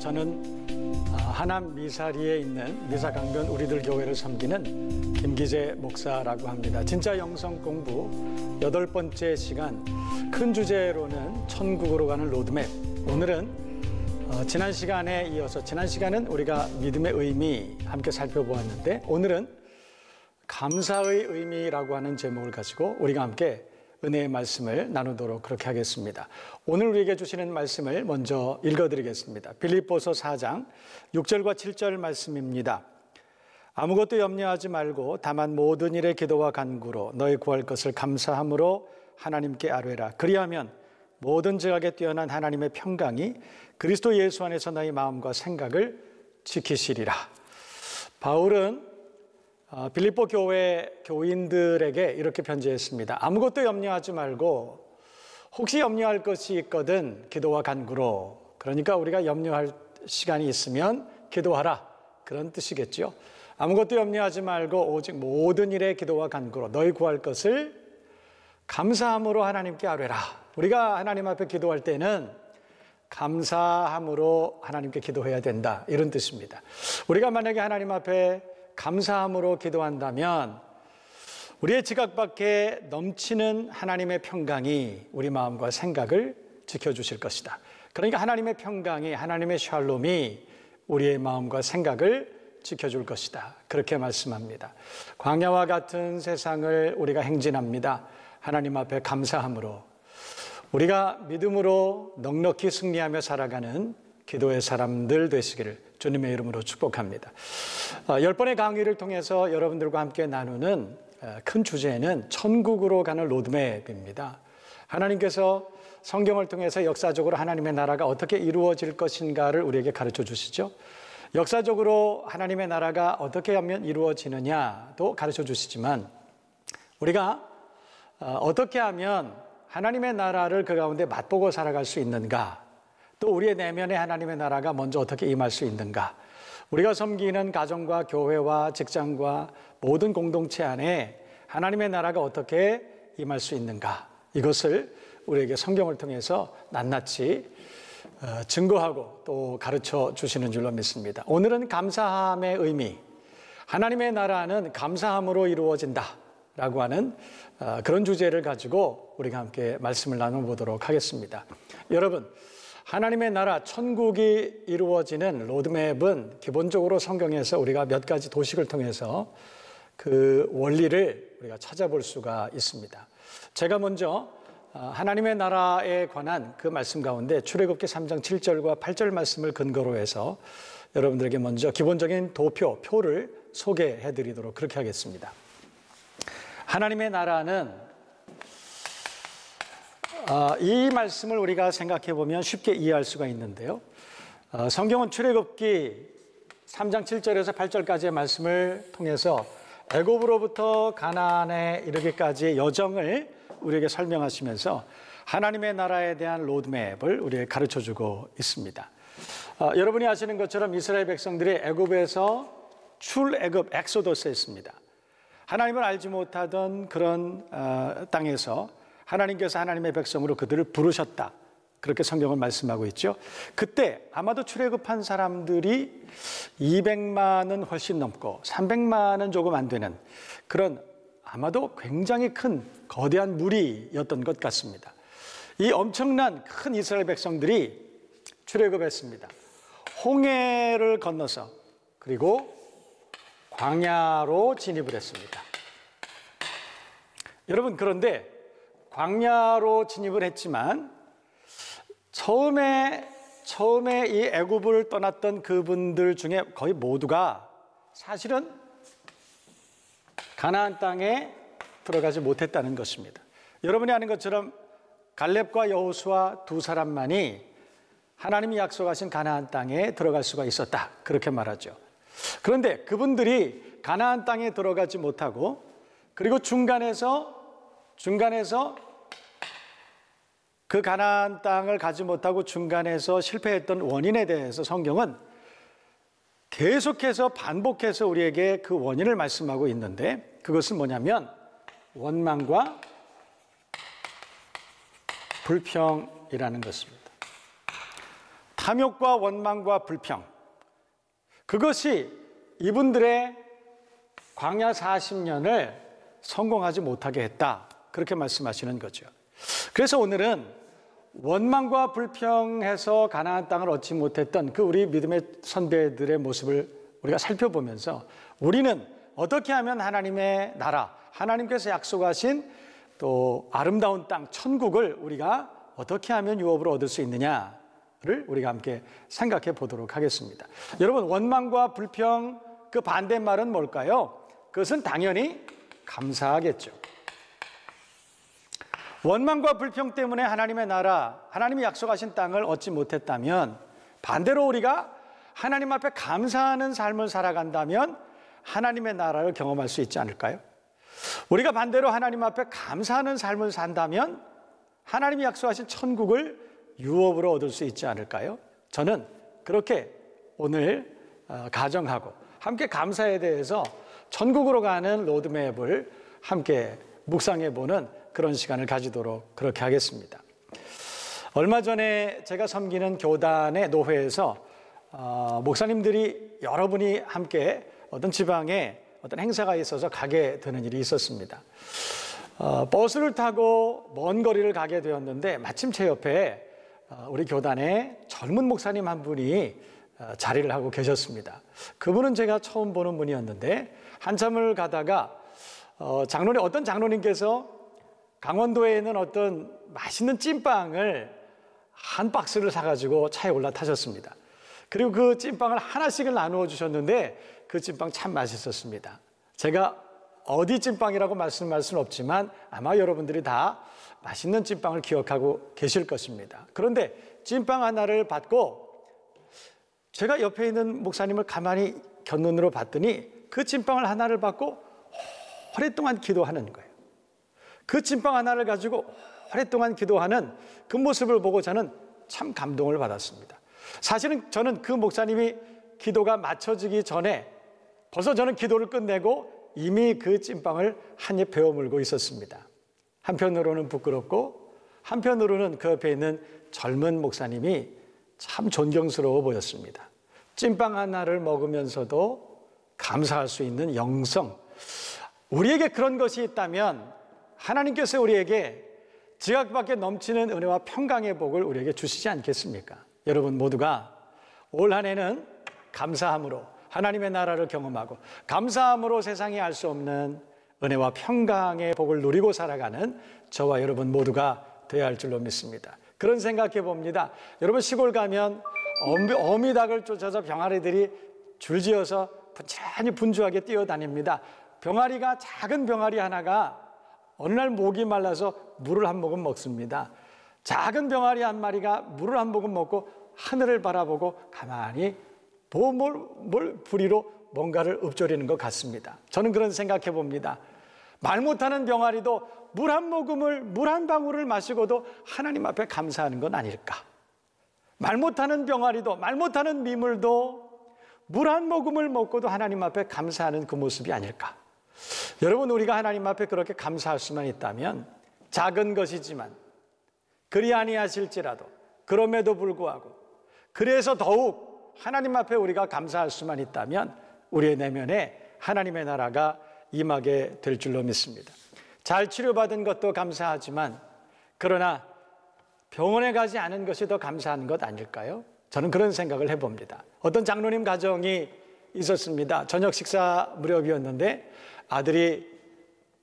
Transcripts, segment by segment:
저는 하남 미사리에 있는 미사강변 우리들 교회를 섬기는 김기재 목사라고 합니다. 진짜 영성 공부 8번째 시간, 큰 주제로는 천국으로 가는 로드맵. 오늘은 지난 시간에 이어서, 지난 시간은 우리가 믿음의 의미 함께 살펴보았는데, 오늘은 감사의 의미라고 하는 제목을 가지고 우리가 함께 은혜의 말씀을 나누도록 그렇게 하겠습니다. 오늘 우리에게 주시는 말씀을 먼저 읽어드리겠습니다. 빌립보서 4장 6절과 7절 말씀입니다. 아무것도 염려하지 말고 다만 모든 일에 기도와 간구로 너희 구할 것을 감사함으로 하나님께 아뢰라. 그리하면 모든 지각에 뛰어난 하나님의 평강이 그리스도 예수 안에서 너희 마음과 생각을 지키시리라. 바울은 빌립보 교회 교인들에게 이렇게 편지했습니다. 아무것도 염려하지 말고 혹시 염려할 것이 있거든 기도와 간구로, 그러니까 우리가 염려할 시간이 있으면 기도하라, 그런 뜻이겠죠. 아무것도 염려하지 말고 오직 모든 일에 기도와 간구로 너희 구할 것을 감사함으로 하나님께 아뢰라. 우리가 하나님 앞에 기도할 때는 감사함으로 하나님께 기도해야 된다, 이런 뜻입니다. 우리가 만약에 하나님 앞에 감사함으로 기도한다면 우리의 지각 밖에 넘치는 하나님의 평강이 우리 마음과 생각을 지켜주실 것이다. 그러니까 하나님의 평강이, 하나님의 샬롬이 우리의 마음과 생각을 지켜줄 것이다, 그렇게 말씀합니다. 광야와 같은 세상을 우리가 행진합니다. 하나님 앞에 감사함으로, 우리가 믿음으로 넉넉히 승리하며 살아가는 기도의 사람들 되시기를 주님의 이름으로 축복합니다. 10번의 강의를 통해서 여러분들과 함께 나누는 큰 주제는 천국으로 가는 로드맵입니다. 하나님께서 성경을 통해서 역사적으로 하나님의 나라가 어떻게 이루어질 것인가를 우리에게 가르쳐 주시죠. 역사적으로 하나님의 나라가 어떻게 하면 이루어지느냐도 가르쳐 주시지만, 우리가 어떻게 하면 하나님의 나라를 그 가운데 맛보고 살아갈 수 있는가, 또 우리의 내면에 하나님의 나라가 먼저 어떻게 임할 수 있는가, 우리가 섬기는 가정과 교회와 직장과 모든 공동체 안에 하나님의 나라가 어떻게 임할 수 있는가, 이것을 우리에게 성경을 통해서 낱낱이 증거하고 또 가르쳐 주시는 줄로 믿습니다. 오늘은 감사함의 의미, 하나님의 나라는 감사함으로 이루어진다 라고 하는 그런 주제를 가지고 우리가 함께 말씀을 나눠보도록 하겠습니다. 여러분, 하나님의 나라, 천국이 이루어지는 로드맵은 기본적으로 성경에서 우리가 몇 가지 도식을 통해서 그 원리를 우리가 찾아볼 수가 있습니다. 제가 먼저 하나님의 나라에 관한 그 말씀 가운데 출애굽기 3장 7절과 8절 말씀을 근거로 해서 여러분들에게 먼저 기본적인 표를 소개해 드리도록 그렇게 하겠습니다. 하나님의 나라는, 이 말씀을 우리가 생각해 보면 쉽게 이해할 수가 있는데요. 성경은 출애굽기 3장 7절에서 8절까지의 말씀을 통해서 애굽으로부터 가나안에 이르기까지의 여정을 우리에게 설명하시면서 하나님의 나라에 대한 로드맵을 우리에게 가르쳐주고 있습니다. 여러분이 아시는 것처럼 이스라엘 백성들이 애굽에서 출애굽, 엑소더스했습니다. 하나님을 알지 못하던 그런 땅에서 하나님께서 하나님의 백성으로 그들을 부르셨다, 그렇게 성경은 말씀하고 있죠. 그때 아마도 출애굽한 사람들이 200만은 훨씬 넘고 300만은 조금 안 되는 그런, 아마도 굉장히 큰 거대한 무리였던 것 같습니다. 이 엄청난 큰 이스라엘 백성들이 출애굽했습니다. 홍해를 건너서, 그리고 광야로 진입을 했습니다. 여러분, 그런데 광야로 진입을 했지만 처음에 이 애굽을 떠났던 그분들 중에 거의 모두가 사실은 가나안 땅에 들어가지 못했다는 것입니다. 여러분이 아는 것처럼 갈렙과 여호수아 두 사람만이 하나님이 약속하신 가나안 땅에 들어갈 수가 있었다, 그렇게 말하죠. 그런데 그분들이 가나안 땅에 들어가지 못하고, 그리고 중간에서 그 가나안 땅을 가지 못하고 중간에서 실패했던 원인에 대해서 성경은 계속해서 반복해서 우리에게 그 원인을 말씀하고 있는데, 그것은 뭐냐면 원망과 불평이라는 것입니다. 탐욕과 원망과 불평, 그것이 이분들의 광야 40년을 성공하지 못하게 했다, 그렇게 말씀하시는 거죠. 그래서 오늘은 원망과 불평해서 가나안 땅을 얻지 못했던 그 우리 믿음의 선배들의 모습을 우리가 살펴보면서 우리는 어떻게 하면 하나님의 나라, 하나님께서 약속하신 또 아름다운 땅, 천국을 우리가 어떻게 하면 유업으로 얻을 수 있느냐를 우리가 함께 생각해 보도록 하겠습니다. 여러분, 원망과 불평 그 반대말은 뭘까요? 그것은 당연히 감사하겠죠. 원망과 불평 때문에 하나님의 나라, 하나님이 약속하신 땅을 얻지 못했다면, 반대로 우리가 하나님 앞에 감사하는 삶을 살아간다면 하나님의 나라를 경험할 수 있지 않을까요? 우리가 반대로 하나님 앞에 감사하는 삶을 산다면 하나님이 약속하신 천국을 유업으로 얻을 수 있지 않을까요? 저는 그렇게 오늘 가정하고 함께 감사에 대해서 천국으로 가는 로드맵을 함께 묵상해 보는 그런 시간을 가지도록 그렇게 하겠습니다. 얼마 전에 제가 섬기는 교단의 노회에서 목사님들이 여러분이 함께 어떤 지방에 어떤 행사가 있어서 가게 되는 일이 있었습니다. 버스를 타고 먼 거리를 가게 되었는데 마침 제 옆에 우리 교단의 젊은 목사님 한 분이 자리를 하고 계셨습니다. 그분은 제가 처음 보는 분이었는데 한참을 가다가 어떤 장로님께서 강원도에 있는 어떤 맛있는 찐빵을 한 박스를 사가지고 차에 올라타셨습니다. 그리고 그 찐빵을 하나씩을 나누어 주셨는데 그 찐빵 참 맛있었습니다. 제가 어디 찐빵이라고 말씀할 수는 없지만 아마 여러분들이 다 맛있는 찐빵을 기억하고 계실 것입니다. 그런데 찐빵 하나를 받고 제가 옆에 있는 목사님을 가만히 곁눈으로 봤더니 그 찐빵을 하나를 받고 오랫동안 기도하는 거예요. 그 찐빵 하나를 가지고 오랫동안 기도하는 그 모습을 보고 저는 참 감동을 받았습니다. 사실은 저는 그 목사님이 기도가 맞춰지기 전에 벌써 저는 기도를 끝내고 이미 그 찐빵을 한 입 베어 물고 있었습니다. 한편으로는 부끄럽고 한편으로는 그 옆에 있는 젊은 목사님이 참 존경스러워 보였습니다. 찐빵 하나를 먹으면서도 감사할 수 있는 영성, 우리에게 그런 것이 있다면 하나님께서 우리에게 지각밖에 넘치는 은혜와 평강의 복을 우리에게 주시지 않겠습니까? 여러분 모두가 올 한 해는 감사함으로 하나님의 나라를 경험하고 감사함으로 세상이 알 수 없는 은혜와 평강의 복을 누리고 살아가는 저와 여러분 모두가 되어야 할 줄로 믿습니다. 그런 생각해 봅니다. 여러분 시골 가면 어미닭을 쫓아서 병아리들이 줄지어서 부지런히 분주하게 뛰어다닙니다. 병아리가 작은 병아리 하나가 어느 날 목이 말라서 물을 한 모금 먹습니다. 작은 병아리 한 마리가 물을 한 모금 먹고 하늘을 바라보고 가만히 부리로 뭔가를 읊조리는 것 같습니다. 저는 그런 생각해 봅니다. 말 못하는 병아리도 물 한 모금을, 물 한 방울을 마시고도 하나님 앞에 감사하는 건 아닐까? 말 못하는 병아리도, 말 못하는 미물도 물 한 모금을 먹고도 하나님 앞에 감사하는 그 모습이 아닐까? 여러분, 우리가 하나님 앞에 그렇게 감사할 수만 있다면 작은 것이지만 그리 아니하실지라도 그럼에도 불구하고 그래서 더욱 하나님 앞에 우리가 감사할 수만 있다면 우리의 내면에 하나님의 나라가 임하게 될 줄로 믿습니다. 잘 치료받은 것도 감사하지만 그러나 병원에 가지 않은 것이 더 감사한 것 아닐까요? 저는 그런 생각을 해봅니다. 어떤 장로님 가정이 있었습니다. 저녁 식사 무렵이었는데 아들이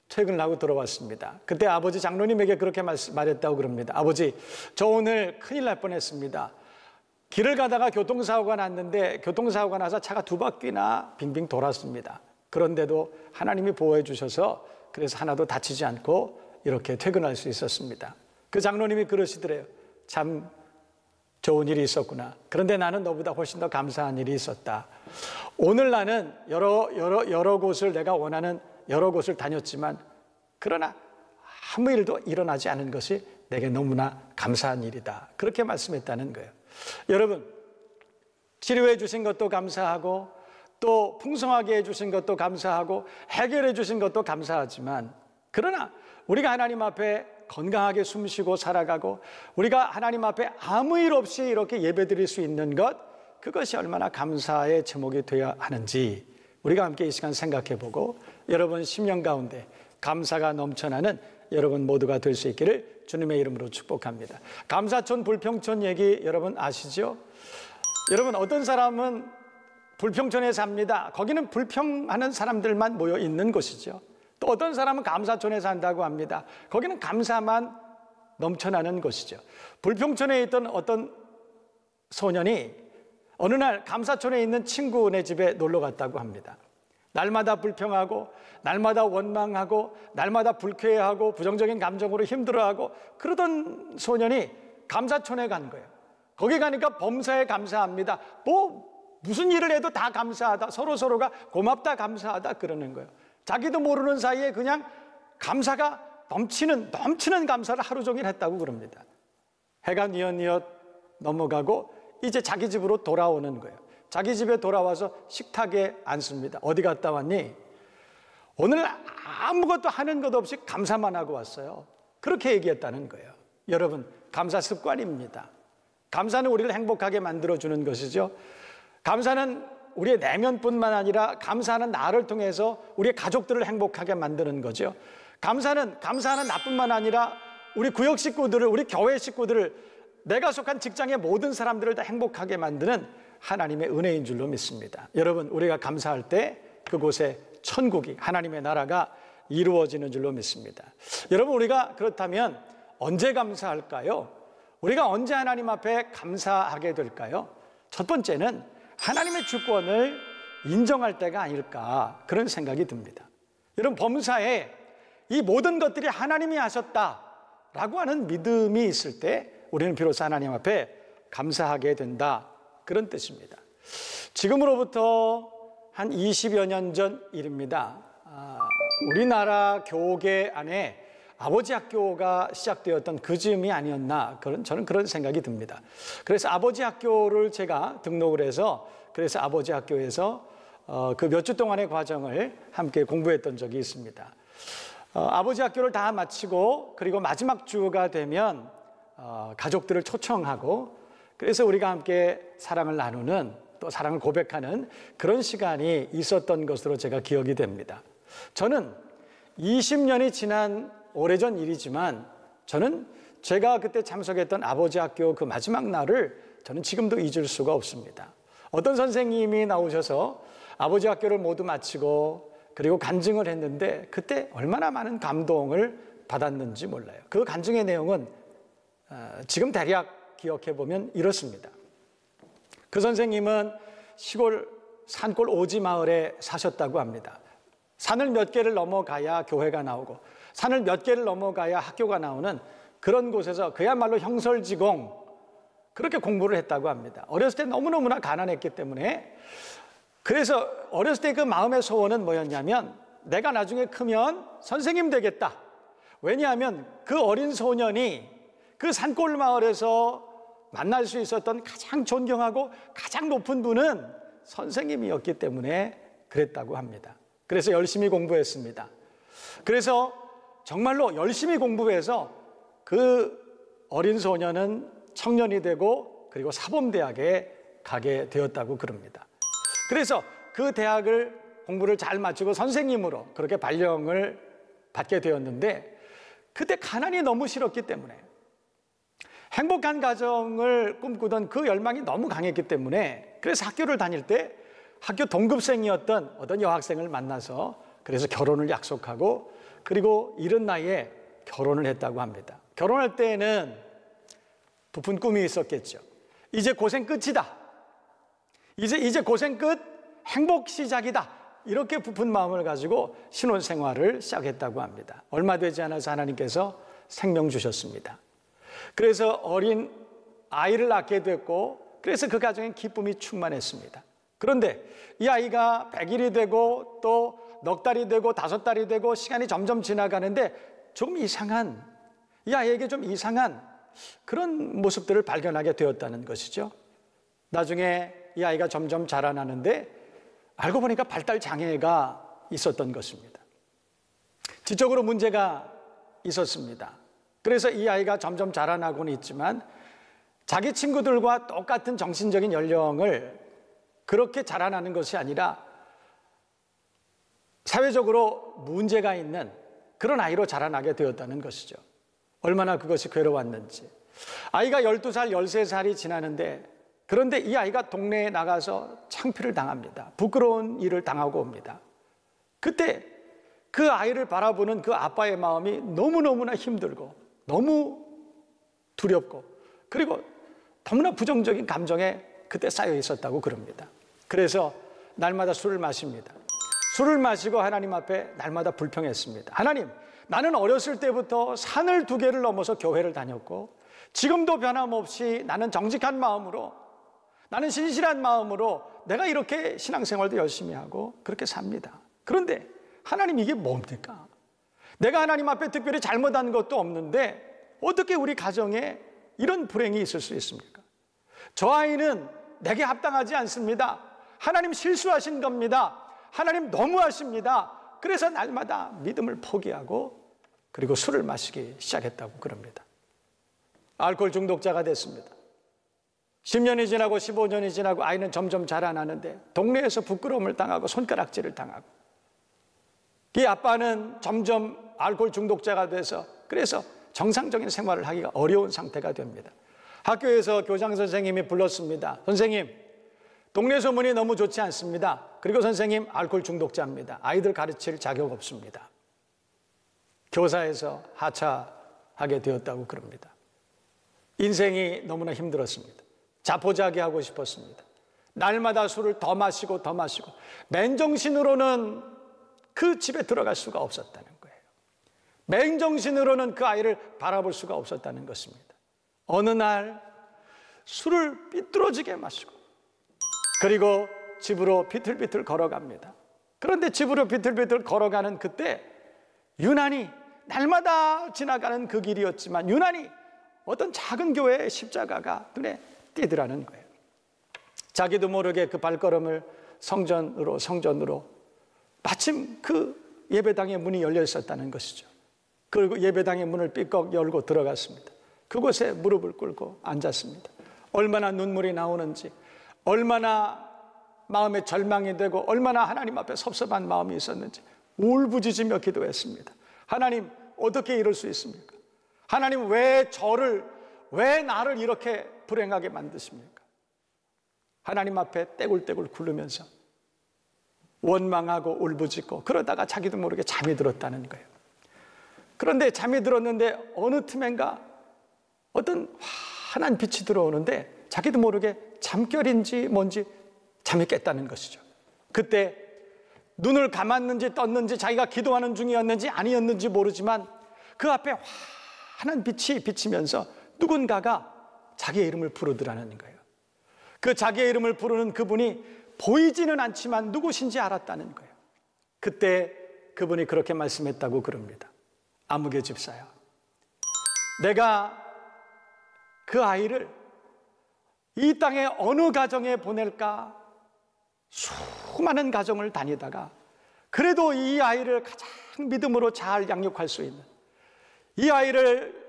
퇴근을 하고 돌아왔습니다. 그때 아버지 장로님에게 그렇게 말했다고 그럽니다. 아버지, 저 오늘 큰일 날 뻔했습니다. 길을 가다가 교통사고가 났는데 교통사고가 나서 차가 2바퀴나 빙빙 돌았습니다. 그런데도 하나님이 보호해 주셔서 그래서 하나도 다치지 않고 이렇게 퇴근할 수 있었습니다. 그 장로님이 그러시더래요. 참 좋은 일이 있었구나. 그런데 나는 너보다 훨씬 더 감사한 일이 있었다. 오늘 나는 여러 곳을 내가 원하는 여러 곳을 다녔지만 그러나 아무 일도 일어나지 않은 것이 내게 너무나 감사한 일이다. 그렇게 말씀했다는 거예요. 여러분, 치료해 주신 것도 감사하고 또 풍성하게 해주신 것도 감사하고 해결해 주신 것도 감사하지만 그러나 우리가 하나님 앞에 건강하게 숨쉬고 살아가고 우리가 하나님 앞에 아무 일 없이 이렇게 예배드릴 수 있는 것, 그것이 얼마나 감사의 제목이 되어야 하는지 우리가 함께 이 시간 생각해보고 여러분 심령 가운데 감사가 넘쳐나는 여러분 모두가 될 수 있기를 주님의 이름으로 축복합니다. 감사촌 불평촌 얘기 여러분 아시죠? 여러분 어떤 사람은 불평촌에 삽니다. 거기는 불평하는 사람들만 모여 있는 곳이죠. 또 어떤 사람은 감사촌에 산다고 합니다. 거기는 감사만 넘쳐나는 곳이죠. 불평촌에 있던 어떤 소년이 어느 날 감사촌에 있는 친구네 집에 놀러 갔다고 합니다. 날마다 불평하고 날마다 원망하고 날마다 불쾌해하고 부정적인 감정으로 힘들어하고 그러던 소년이 감사촌에 간 거예요. 거기 가니까 범사에 감사합니다. 무슨 일을 해도 다 감사하다, 서로가 고맙다 감사하다 그러는 거예요. 자기도 모르는 사이에 그냥 감사가 넘치는 감사를 하루 종일 했다고 그럽니다. 해가 뉘엿뉘엿 넘어가고 이제 자기 집으로 돌아오는 거예요. 자기 집에 돌아와서 식탁에 앉습니다. 어디 갔다 왔니? 오늘 아무것도 하는 것 없이 감사만 하고 왔어요. 그렇게 얘기했다는 거예요. 여러분, 감사 습관입니다. 감사는 우리를 행복하게 만들어주는 것이죠. 감사는 우리의 내면뿐만 아니라 감사하는 나를 통해서 우리의 가족들을 행복하게 만드는 거죠. 감사하는 나뿐만 아니라 우리 구역 식구들을, 우리 교회 식구들을, 내가 속한 직장의 모든 사람들을 다 행복하게 만드는 하나님의 은혜인 줄로 믿습니다. 여러분, 우리가 감사할 때 그곳에 천국이, 하나님의 나라가 이루어지는 줄로 믿습니다. 여러분, 우리가 그렇다면 언제 감사할까요? 우리가 언제 하나님 앞에 감사하게 될까요? 첫 번째는 하나님의 주권을 인정할 때가 아닐까, 그런 생각이 듭니다. 여러분, 범사에 이 모든 것들이 하나님이 하셨다라고 하는 믿음이 있을 때 우리는 비로소 하나님 앞에 감사하게 된다, 그런 뜻입니다. 지금으로부터 한 20여 년 전 일입니다. 우리나라 교계 안에 아버지 학교가 시작되었던 그 즈음이 아니었나, 저는 그런 생각이 듭니다. 그래서 아버지 학교를 제가 등록을 해서, 그래서 아버지 학교에서 그 몇 주 동안의 과정을 함께 공부했던 적이 있습니다. 아버지 학교를 다 마치고 그리고 마지막 주가 되면 가족들을 초청하고, 그래서 우리가 함께 사랑을 나누는, 또 사랑을 고백하는 그런 시간이 있었던 것으로 제가 기억이 됩니다. 저는 20년이 지난 오래전 일이지만 저는 제가 그때 참석했던 아버지 학교 그 마지막 날을 저는 지금도 잊을 수가 없습니다. 어떤 선생님이 나오셔서 아버지 학교를 모두 마치고 그리고 간증을 했는데 그때 얼마나 많은 감동을 받았는지 몰라요. 그 간증의 내용은 지금 대략 기억해 보면 이렇습니다. 그 선생님은 시골 산골 오지 마을에 사셨다고 합니다. 산을 몇 개를 넘어가야 교회가 나오고 산을 몇 개를 넘어가야 학교가 나오는 그런 곳에서 그야말로 형설지공, 그렇게 공부를 했다고 합니다. 어렸을 때 너무너무나 가난했기 때문에, 그래서 어렸을 때 그 마음의 소원은 뭐였냐면 내가 나중에 크면 선생님 되겠다. 왜냐하면 그 어린 소년이 그 산골 마을에서 만날 수 있었던 가장 존경하고 가장 높은 분은 선생님이었기 때문에 그랬다고 합니다. 그래서 열심히 공부했습니다. 그래서 정말로 열심히 공부해서 그 어린 소년은 청년이 되고 그리고 사범대학에 가게 되었다고 그럽니다. 그래서 그 대학을 공부를 잘 마치고 선생님으로 그렇게 발령을 받게 되었는데, 그때 가난이 너무 싫었기 때문에, 행복한 가정을 꿈꾸던 그 열망이 너무 강했기 때문에, 그래서 학교를 다닐 때 학교 동급생이었던 어떤 여학생을 만나서 그래서 결혼을 약속하고 그리고 이른 나이에 결혼을 했다고 합니다. 결혼할 때에는 부푼 꿈이 있었겠죠. 이제 고생 끝이다. 이제 고생 끝, 행복 시작이다. 이렇게 부푼 마음을 가지고 신혼생활을 시작했다고 합니다. 얼마 되지 않아서 하나님께서 생명 주셨습니다. 그래서 어린 아이를 낳게 됐고, 그래서 그 가정엔 기쁨이 충만했습니다. 그런데 이 아이가 100일이 되고 또 넉 달이 되고 5달이 되고 시간이 점점 지나가는데 좀 이상한, 이 아이에게 좀 이상한 그런 모습들을 발견하게 되었다는 것이죠. 나중에 이 아이가 점점 자라나는데 알고 보니까 발달 장애가 있었던 것입니다. 지적으로 문제가 있었습니다. 그래서 이 아이가 점점 자라나고는 있지만 자기 친구들과 똑같은 정신적인 연령을 그렇게 자라나는 것이 아니라 사회적으로 문제가 있는 그런 아이로 자라나게 되었다는 것이죠. 얼마나 그것이 괴로웠는지. 아이가 12살, 13살이 지나는데, 그런데 이 아이가 동네에 나가서 창피를 당합니다. 부끄러운 일을 당하고 옵니다. 그때 그 아이를 바라보는 그 아빠의 마음이 너무너무나 힘들고 너무 두렵고 그리고 너무나 부정적인 감정에 그때 쌓여 있었다고 그럽니다. 그래서 날마다 술을 마십니다. 술을 마시고 하나님 앞에 날마다 불평했습니다. 하나님, 나는 어렸을 때부터 산을 2개를 넘어서 교회를 다녔고 지금도 변함없이 나는 정직한 마음으로, 나는 신실한 마음으로 내가 이렇게 신앙생활도 열심히 하고 그렇게 삽니다. 그런데 하나님, 이게 뭡니까? 내가 하나님 앞에 특별히 잘못한 것도 없는데 어떻게 우리 가정에 이런 불행이 있을 수 있습니까? 저 아이는 내게 합당하지 않습니다. 하나님 실수하신 겁니다. 하나님 너무하십니다. 그래서 날마다 믿음을 포기하고 그리고 술을 마시기 시작했다고 그럽니다. 알코올 중독자가 됐습니다. 10년이 지나고 15년이 지나고 아이는 점점 자라나는데 동네에서 부끄러움을 당하고 손가락질을 당하고, 이 아빠는 점점 알코올 중독자가 돼서 그래서 정상적인 생활을 하기가 어려운 상태가 됩니다. 학교에서 교장 선생님이 불렀습니다. 선생님, 동네 소문이 너무 좋지 않습니다. 그리고 선생님, 알코올 중독자입니다. 아이들 가르칠 자격 없습니다. 교사에서 하차하게 되었다고 그럽니다. 인생이 너무나 힘들었습니다. 자포자기하고 싶었습니다. 날마다 술을 더 마시고 더 마시고 맨정신으로는 그 집에 들어갈 수가 없었다는 거예요. 맨정신으로는 그 아이를 바라볼 수가 없었다는 것입니다. 어느 날 술을 삐뚤어지게 마시고 그리고 집으로 비틀비틀 걸어갑니다. 그런데 집으로 비틀비틀 걸어가는 그때 유난히 날마다 지나가는 그 길이었지만 유난히 어떤 작은 교회의 십자가가 눈에 띄더라는 거예요. 자기도 모르게 그 발걸음을 성전으로 마침 그 예배당의 문이 열려 있었다는 것이죠. 그리고 예배당의 문을 삐걱 열고 들어갔습니다. 그곳에 무릎을 꿇고 앉았습니다. 얼마나 눈물이 나오는지, 얼마나 마음에 절망이 되고 얼마나 하나님 앞에 섭섭한 마음이 있었는지 울부짖으며 기도했습니다. 하나님, 어떻게 이럴 수 있습니까? 하나님, 왜 나를 이렇게 불행하게 만드십니까? 하나님 앞에 떼굴떼굴 굴르면서 원망하고 울부짖고 그러다가 자기도 모르게 잠이 들었다는 거예요. 그런데 잠이 들었는데 어느 틈엔가 어떤 환한 빛이 들어오는데 자기도 모르게 잠결인지 뭔지 잠이 깼다는 것이죠. 그때 눈을 감았는지 떴는지 자기가 기도하는 중이었는지 아니었는지 모르지만 그 앞에 환한 빛이 비치면서 누군가가 자기의 이름을 부르더라는 거예요. 그 자기의 이름을 부르는 그분이 보이지는 않지만 누구신지 알았다는 거예요. 그때 그분이 그렇게 말씀했다고 그럽니다. 아무개 집사야, 내가 그 아이를 이 땅의 어느 가정에 보낼까 수많은 가정을 다니다가 그래도 이 아이를 가장 믿음으로 잘 양육할 수 있는, 이 아이를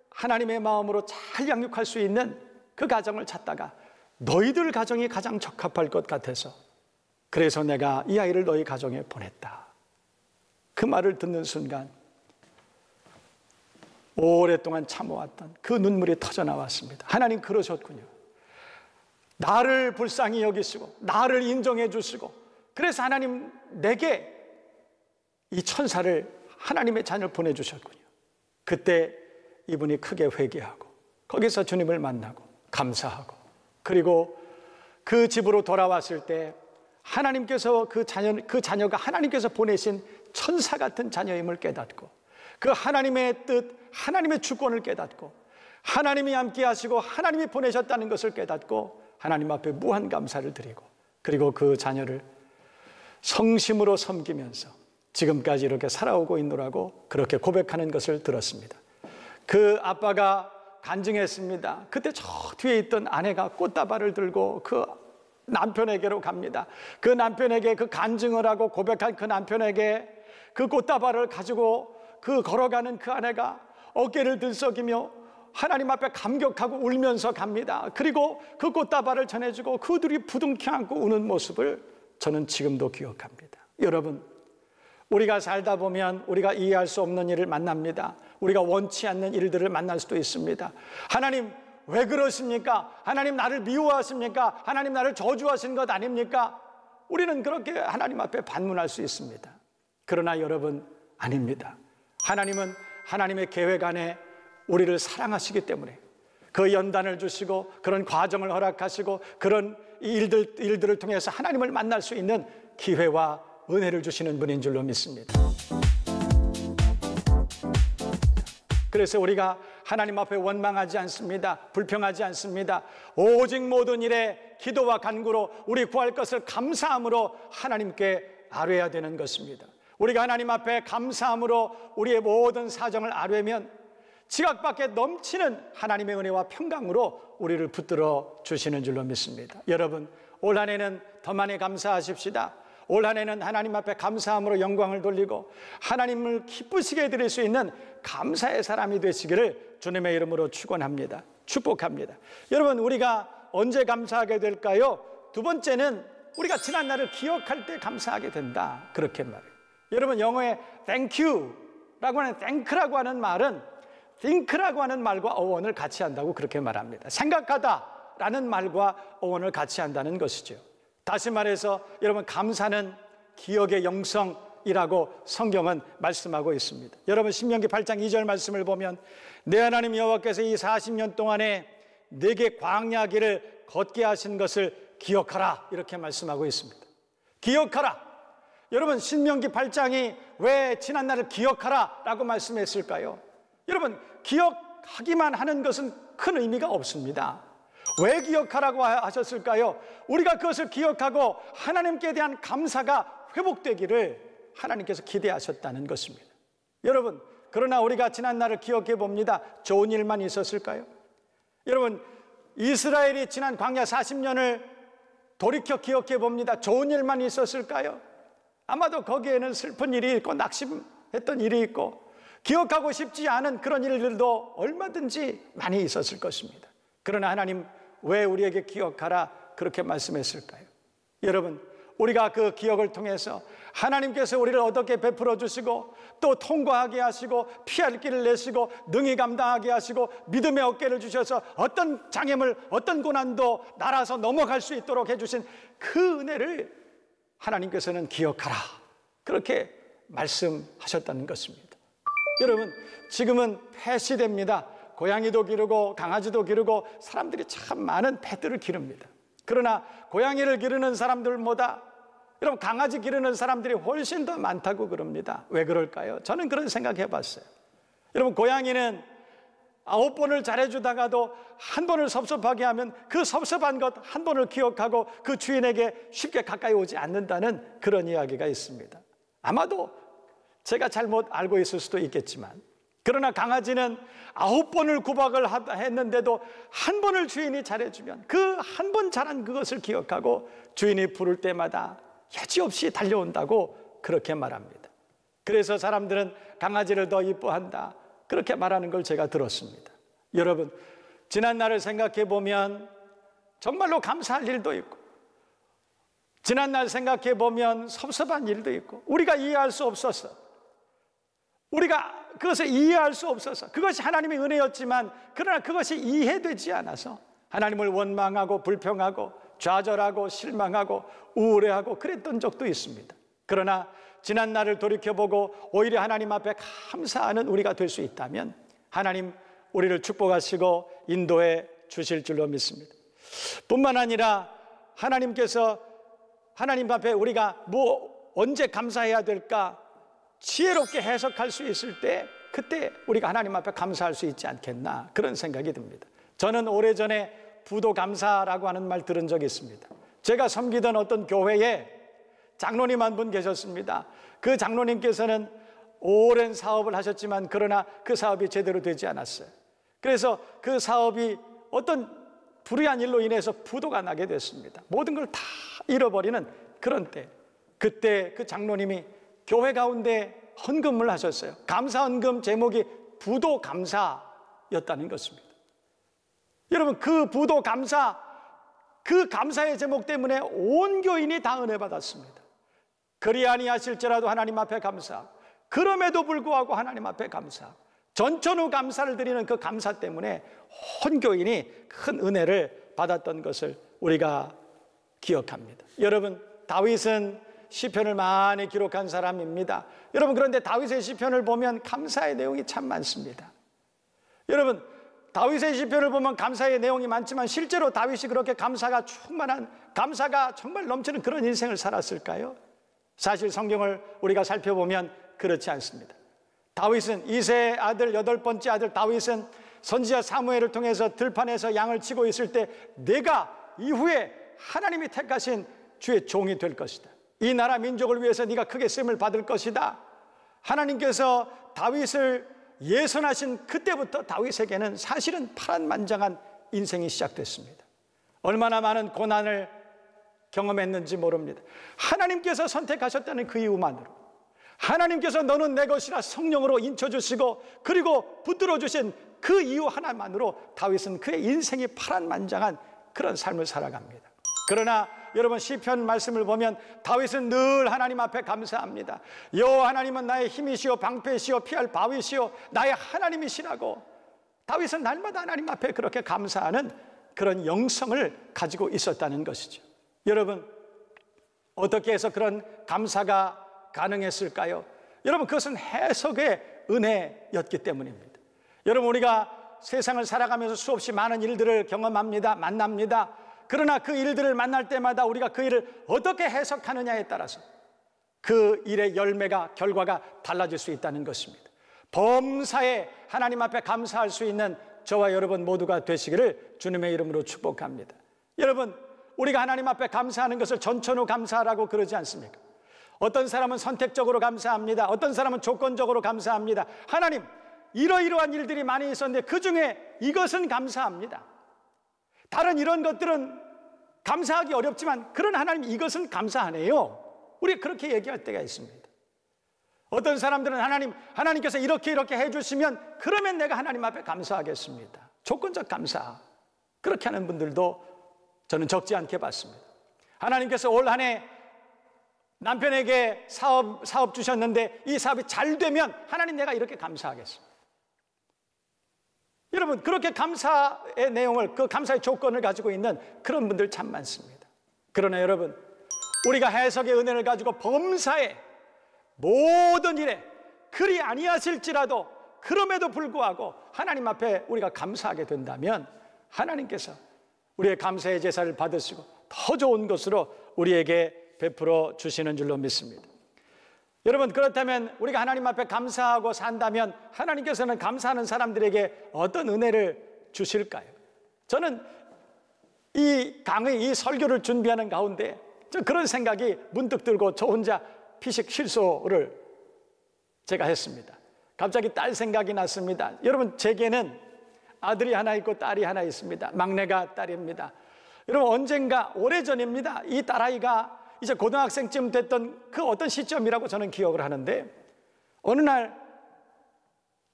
하나님의 마음으로 잘 양육할 수 있는 그 가정을 찾다가 너희들 가정이 가장 적합할 것 같아서 그래서 내가 이 아이를 너희 가정에 보냈다. 그 말을 듣는 순간 오랫동안 참아왔던 그 눈물이 터져나왔습니다. 하나님, 그러셨군요. 나를 불쌍히 여기시고 나를 인정해 주시고 그래서 하나님 내게 이 천사를, 하나님의 자녀를 보내주셨군요. 그때 이분이 크게 회개하고 거기서 주님을 만나고 감사하고 그리고 그 집으로 돌아왔을 때 하나님께서 그 자녀가 하나님께서 보내신 천사 같은 자녀임을 깨닫고 그 하나님의 뜻, 하나님의 주권을 깨닫고 하나님이 함께 하시고 하나님이 보내셨다는 것을 깨닫고 하나님 앞에 무한 감사를 드리고 그리고 그 자녀를 성심으로 섬기면서 지금까지 이렇게 살아오고 있노라고 그렇게 고백하는 것을 들었습니다. 그 아빠가 간증했습니다. 그때 저 뒤에 있던 아내가 꽃다발을 들고 그 남편에게로 갑니다. 그 남편에게 그 간증을 하고 고백한 그 남편에게 그 꽃다발을 가지고 그 걸어가는 그 아내가 어깨를 들썩이며 하나님 앞에 감격하고 울면서 갑니다. 그리고 그 꽃다발을 전해주고 그들이 부둥켜 안고 우는 모습을 저는 지금도 기억합니다. 여러분, 우리가 살다 보면 우리가 이해할 수 없는 일을 만납니다. 우리가 원치 않는 일들을 만날 수도 있습니다. 하나님 왜 그러십니까? 하나님 나를 미워하십니까? 하나님 나를 저주하신 것 아닙니까? 우리는 그렇게 하나님 앞에 반문할 수 있습니다. 그러나 여러분, 아닙니다. 하나님은 하나님의 계획 안에 우리를 사랑하시기 때문에 그 연단을 주시고 그런 과정을 허락하시고 그런 일들을 통해서 하나님을 만날 수 있는 기회와 은혜를 주시는 분인 줄로 믿습니다. 그래서 우리가 하나님 앞에 원망하지 않습니다. 불평하지 않습니다. 오직 모든 일에 기도와 간구로 우리 구할 것을 감사함으로 하나님께 아뢰어야 되는 것입니다. 우리가 하나님 앞에 감사함으로 우리의 모든 사정을 아뢰면 지각 밖에 넘치는 하나님의 은혜와 평강으로 우리를 붙들어 주시는 줄로 믿습니다. 여러분, 올 한 해는 더 많이 감사하십시다. 올 한 해는 하나님 앞에 감사함으로 영광을 돌리고 하나님을 기쁘시게 해드릴 수 있는 감사의 사람이 되시기를 주님의 이름으로 축원합니다. 축복합니다. 여러분, 우리가 언제 감사하게 될까요? 두 번째는 우리가 지난 날을 기억할 때 감사하게 된다. 그렇게 말해요. 여러분, 영어에 thank you라고 하는 thank라고 하는 말은 think라고 하는 말과 어원을 같이 한다고 그렇게 말합니다. 생각하다라는 말과 어원을 같이 한다는 것이죠. 다시 말해서 여러분, 감사는 기억의 영성이라고 성경은 말씀하고 있습니다. 여러분, 신명기 8장 2절 말씀을 보면 내 하나님 여호와께서 이 40년 동안에 내게 광야 길을 걷게 하신 것을 기억하라, 이렇게 말씀하고 있습니다. 기억하라. 여러분, 신명기 8장이 왜 지난날을 기억하라 라고 말씀했을까요? 여러분, 기억하기만 하는 것은 큰 의미가 없습니다. 왜 기억하라고 하셨을까요? 우리가 그것을 기억하고 하나님께 대한 감사가 회복되기를 하나님께서 기대하셨다는 것입니다. 여러분, 그러나 우리가 지난날을 기억해 봅니다. 좋은 일만 있었을까요? 여러분, 이스라엘이 지난 광야 40년을 돌이켜 기억해 봅니다. 좋은 일만 있었을까요? 아마도 거기에는 슬픈 일이 있고 낙심했던 일이 있고 기억하고 싶지 않은 그런 일들도 얼마든지 많이 있었을 것입니다. 그러나 하나님 왜 우리에게 기억하라 그렇게 말씀했을까요? 여러분, 우리가 그 기억을 통해서 하나님께서 우리를 어떻게 베풀어 주시고 또 통과하게 하시고 피할 길을 내시고 능히 감당하게 하시고 믿음의 어깨를 주셔서 어떤 장애물, 어떤 고난도 날아서 넘어갈 수 있도록 해주신 그 은혜를 하나님께서는 기억하라 그렇게 말씀하셨다는 것입니다. 여러분, 지금은 폐 시대입니다. 고양이도 기르고 강아지도 기르고 사람들이 참 많은 펫들을 기릅니다. 그러나 고양이를 기르는 사람들보다 여러분, 강아지 기르는 사람들이 훨씬 더 많다고 그럽니다. 왜 그럴까요? 저는 그런 생각해 봤어요. 여러분, 고양이는 9번을 잘해주다가도 한 번을 섭섭하게 하면 그 섭섭한 것 한 번을 기억하고 그 주인에게 쉽게 가까이 오지 않는다는 그런 이야기가 있습니다. 아마도 제가 잘못 알고 있을 수도 있겠지만, 그러나 강아지는 9번을 구박을 했는데도 한 번을 주인이 잘해주면 그 한 번 잘한 그것을 기억하고 주인이 부를 때마다 여지없이 달려온다고 그렇게 말합니다. 그래서 사람들은 강아지를 더 이뻐한다 그렇게 말하는 걸 제가 들었습니다. 여러분, 지난 날을 생각해 보면 정말로 감사할 일도 있고 지난 날 생각해 보면 섭섭한 일도 있고 우리가 이해할 수 없어서 우리가 그것을 이해할 수 없어서 그것이 하나님의 은혜였지만 그러나 그것이 이해되지 않아서 하나님을 원망하고 불평하고 좌절하고 실망하고 우울해하고 그랬던 적도 있습니다. 그러나 지난 날을 돌이켜보고 오히려 하나님 앞에 감사하는 우리가 될 수 있다면 하나님 우리를 축복하시고 인도해 주실 줄로 믿습니다. 뿐만 아니라 하나님께서 하나님 앞에 우리가 언제 감사해야 될까 지혜롭게 해석할 수 있을 때 그때 우리가 하나님 앞에 감사할 수 있지 않겠나 그런 생각이 듭니다. 저는 오래전에 부도감사라고 하는 말 들은 적이 있습니다. 제가 섬기던 어떤 교회에 장로님 한 분 계셨습니다. 그 장로님께서는 오랜 사업을 하셨지만 그러나 그 사업이 제대로 되지 않았어요. 그래서 그 사업이 어떤 불의한 일로 인해서 부도가 나게 됐습니다. 모든 걸 다 잃어버리는 그런 때, 그때 그 장로님이 교회 가운데 헌금을 하셨어요. 감사 헌금 제목이 부도 감사였다는 것입니다. 여러분, 그 부도 감사, 그 감사의 제목 때문에 온 교인이 다 은혜 받았습니다. 그리 아니하실지라도 하나님 앞에 감사, 그럼에도 불구하고 하나님 앞에 감사, 전천후 감사를 드리는 그 감사 때문에 온 교인이 큰 은혜를 받았던 것을 우리가 기억합니다. 여러분, 다윗은 시편을 많이 기록한 사람입니다. 여러분, 그런데 다윗의 시편을 보면 감사의 내용이 참 많습니다. 여러분, 다윗의 시편을 보면 감사의 내용이 많지만 실제로 다윗이 그렇게 감사가 충만한, 감사가 정말 넘치는 그런 인생을 살았을까요? 사실 성경을 우리가 살펴보면 그렇지 않습니다. 다윗은 이새의 아들, 8번째 아들 다윗은 선지자 사무엘을 통해서 들판에서 양을 치고 있을 때 내가 이후에 하나님이 택하신 주의 종이 될 것이다. 이 나라 민족을 위해서 네가 크게 쓰임을 받을 것이다. 하나님께서 다윗을 예선하신 그때부터 다윗에게는 사실은 파란만장한 인생이 시작됐습니다. 얼마나 많은 고난을 경험했는지 모릅니다. 하나님께서 선택하셨다는 그 이유만으로, 하나님께서 너는 내 것이라 성령으로 인쳐주시고 그리고 붙들어 주신 그 이유 하나만으로 다윗은 그의 인생이 파란만장한 그런 삶을 살아갑니다. 그러나 여러분, 시편 말씀을 보면 다윗은 늘 하나님 앞에 감사합니다. 여호와 하나님은 나의 힘이시오 방패시오 피할 바위시오 나의 하나님이시라고 다윗은 날마다 하나님 앞에 그렇게 감사하는 그런 영성을 가지고 있었다는 것이죠. 여러분, 어떻게 해서 그런 감사가 가능했을까요? 여러분, 그것은 해석의 은혜였기 때문입니다. 여러분, 우리가 세상을 살아가면서 수없이 많은 일들을 경험합니다. 만납니다. 그러나 그 일들을 만날 때마다 우리가 그 일을 어떻게 해석하느냐에 따라서 그 일의 열매가, 결과가 달라질 수 있다는 것입니다. 범사에 하나님 앞에 감사할 수 있는 저와 여러분 모두가 되시기를 주님의 이름으로 축복합니다. 여러분, 우리가 하나님 앞에 감사하는 것을 전천후 감사라고 그러지 않습니까? 어떤 사람은 선택적으로 감사합니다. 어떤 사람은 조건적으로 감사합니다. 하나님, 이러이러한 일들이 많이 있었는데 그 중에 이것은 감사합니다. 다른 이런 것들은 감사하기 어렵지만 그런 하나님 이것은 감사하네요. 우리가 그렇게 얘기할 때가 있습니다. 어떤 사람들은 하나님께서 이렇게 해주시면 그러면 내가 하나님 앞에 감사하겠습니다. 조건적 감사. 그렇게 하는 분들도 저는 적지 않게 봤습니다. 하나님께서 올 한 해 남편에게 사업 주셨는데 이 사업이 잘 되면 하나님 내가 이렇게 감사하겠습니다. 여러분, 그렇게 감사의 내용을, 그 감사의 조건을 가지고 있는 그런 분들 참 많습니다. 그러나 여러분, 우리가 해석의 은혜를 가지고 범사에 모든 일에 그리 아니하실지라도 그럼에도 불구하고 하나님 앞에 우리가 감사하게 된다면 하나님께서 우리의 감사의 제사를 받으시고 더 좋은 것으로 우리에게 베풀어 주시는 줄로 믿습니다. 여러분, 그렇다면 우리가 하나님 앞에 감사하고 산다면 하나님께서는 감사하는 사람들에게 어떤 은혜를 주실까요? 저는 이 강의, 이 설교를 준비하는 가운데 그런 생각이 문득 들고 저 혼자 피식 실소를 제가 했습니다. 갑자기 딸 생각이 났습니다. 여러분, 제게는 아들이 하나 있고 딸이 하나 있습니다. 막내가 딸입니다. 여러분, 언젠가 오래전입니다. 이 딸아이가 이제 고등학생쯤 됐던 그 어떤 시점이라고 저는 기억을 하는데 어느 날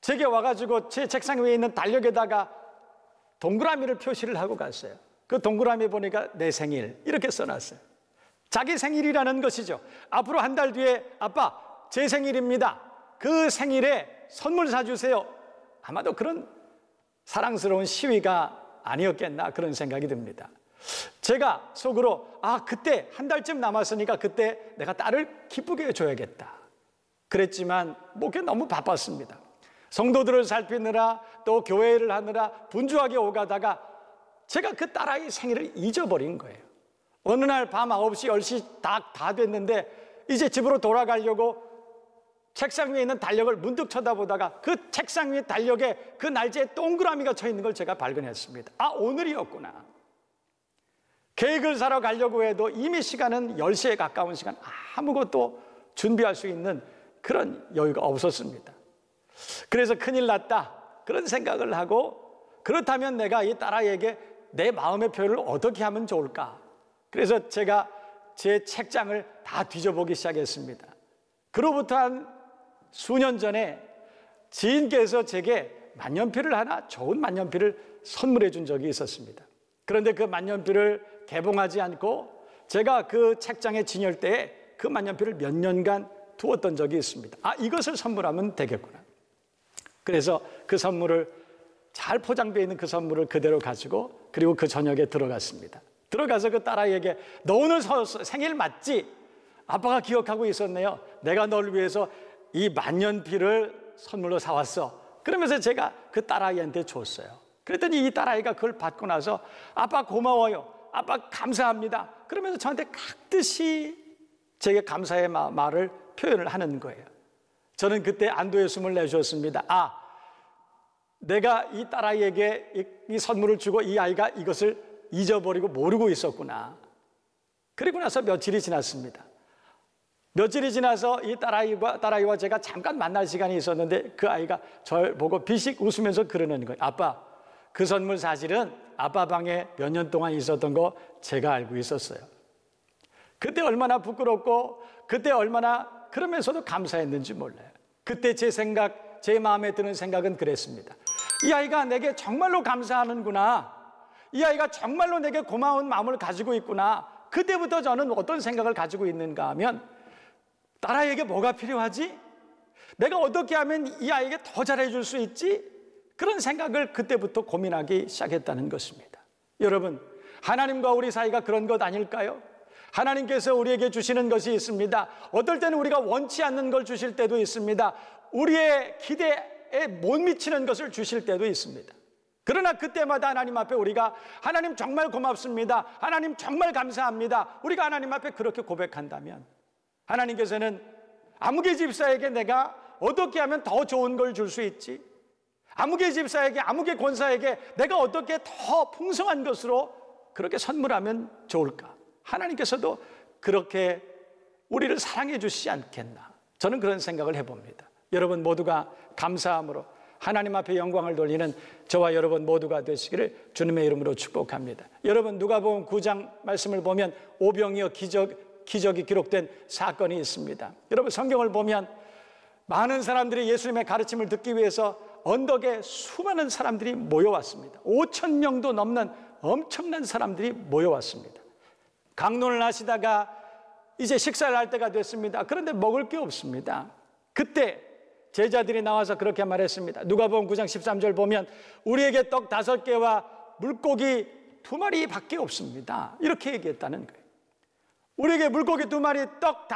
제게 와가지고 제 책상 위에 있는 달력에다가 동그라미를 표시를 하고 갔어요. 그 동그라미 보니까 내 생일 이렇게 써놨어요. 자기 생일이라는 것이죠. 앞으로 한 달 뒤에 아빠 제 생일입니다. 그 생일에 선물 사주세요. 아마도 그런 사랑스러운 시위가 아니었겠나 그런 생각이 듭니다. 제가 속으로 그때 한 달쯤 남았으니까 그때 내가 딸을 기쁘게 해줘야겠다 그랬지만 목에 너무 바빴습니다. 성도들을 살피느라 또 교회를 하느라 분주하게 오가다가 제가 그 딸아이 생일을 잊어버린 거예요. 어느 날 밤 9시, 10시 다 됐는데 이제 집으로 돌아가려고 책상 위에 있는 달력을 문득 쳐다보다가 그 책상 위에 달력에 그 날짜에 동그라미가 쳐 있는 걸 제가 발견했습니다. 오늘이었구나. 케이크를 사러 가려고 해도 이미 시간은 10시에 가까운 시간, 아무것도 준비할 수 있는 그런 여유가 없었습니다. 그래서 큰일 났다 그런 생각을 하고, 그렇다면 내가 이 딸아이에게 내 마음의 표현을 어떻게 하면 좋을까? 그래서 제가 제 책장을 다 뒤져보기 시작했습니다. 그로부터 한 수년 전에 지인께서 제게 만년필을 하나, 좋은 만년필을 선물해 준 적이 있었습니다. 그런데 그 만년필을 개봉하지 않고 제가 그 책장에 진열대에 그 만년필을 몇 년간 두었던 적이 있습니다. 이것을 선물하면 되겠구나. 그래서 그 선물을, 잘 포장되어 있는 그 선물을 그대로 가지고, 그리고 그 저녁에 들어갔습니다. 들어가서 그 딸아이에게, 너 오늘 생일 맞지? 아빠가 기억하고 있었네요. 내가 널 위해서 이 만년필을 선물로 사왔어. 그러면서 제가 그 딸아이한테 줬어요. 그랬더니 이 딸아이가 그걸 받고 나서, 아빠 고마워요, 아빠 감사합니다, 그러면서 저한테 각듯이 제게 감사의 말을 표현을 하는 거예요. 저는 그때 안도의 숨을 내쉬었습니다. 내가 이 딸아이에게 이 선물을 주고 이 아이가 이것을 잊어버리고 모르고 있었구나. 그리고 나서 며칠이 지났습니다. 며칠이 지나서 이 딸아이와 제가 잠깐 만날 시간이 있었는데, 그 아이가 저를 보고 비식 웃으면서 그러는 거예요. 아빠, 그 선물 사실은 아빠 방에 몇 년 동안 있었던 거 제가 알고 있었어요. 그때 얼마나 부끄럽고, 그때 얼마나 그러면서도 감사했는지 몰라요. 그때 제 마음에 드는 생각은 그랬습니다. 이 아이가 내게 정말로 감사하는구나. 이 아이가 정말로 내게 고마운 마음을 가지고 있구나. 그때부터 저는 어떤 생각을 가지고 있는가 하면, 딸아이에게 뭐가 필요하지? 내가 어떻게 하면 이 아이에게 더 잘해줄 수 있지? 그런 생각을 그때부터 고민하기 시작했다는 것입니다. 여러분, 하나님과 우리 사이가 그런 것 아닐까요? 하나님께서 우리에게 주시는 것이 있습니다. 어떨 때는 우리가 원치 않는 걸 주실 때도 있습니다. 우리의 기대에 못 미치는 것을 주실 때도 있습니다. 그러나 그때마다 하나님 앞에 우리가, 하나님 정말 고맙습니다, 하나님 정말 감사합니다, 우리가 하나님 앞에 그렇게 고백한다면, 하나님께서는 아무개 집사에게 내가 어떻게 하면 더 좋은 걸 줄 수 있지? 아무개 집사에게, 아무개 권사에게 내가 어떻게 더 풍성한 것으로 그렇게 선물하면 좋을까? 하나님께서도 그렇게 우리를 사랑해 주시지 않겠나? 저는 그런 생각을 해봅니다. 여러분 모두가 감사함으로 하나님 앞에 영광을 돌리는 저와 여러분 모두가 되시기를 주님의 이름으로 축복합니다. 여러분, 누가복음 9장 말씀을 보면 오병이어 기적이 기록된 사건이 있습니다. 여러분, 성경을 보면 많은 사람들이 예수님의 가르침을 듣기 위해서 언덕에 수많은 사람들이 모여왔습니다. 5,000명도 넘는 엄청난 사람들이 모여왔습니다. 강론을 하시다가 이제 식사를 할 때가 됐습니다. 그런데 먹을 게 없습니다. 그때 제자들이 나와서 그렇게 말했습니다. 누가복음 9장 13절 보면, 우리에게 떡 5개와 물고기 2마리밖에 없습니다. 이렇게 얘기했다는 거예요. 우리에게 물고기 2마리, 떡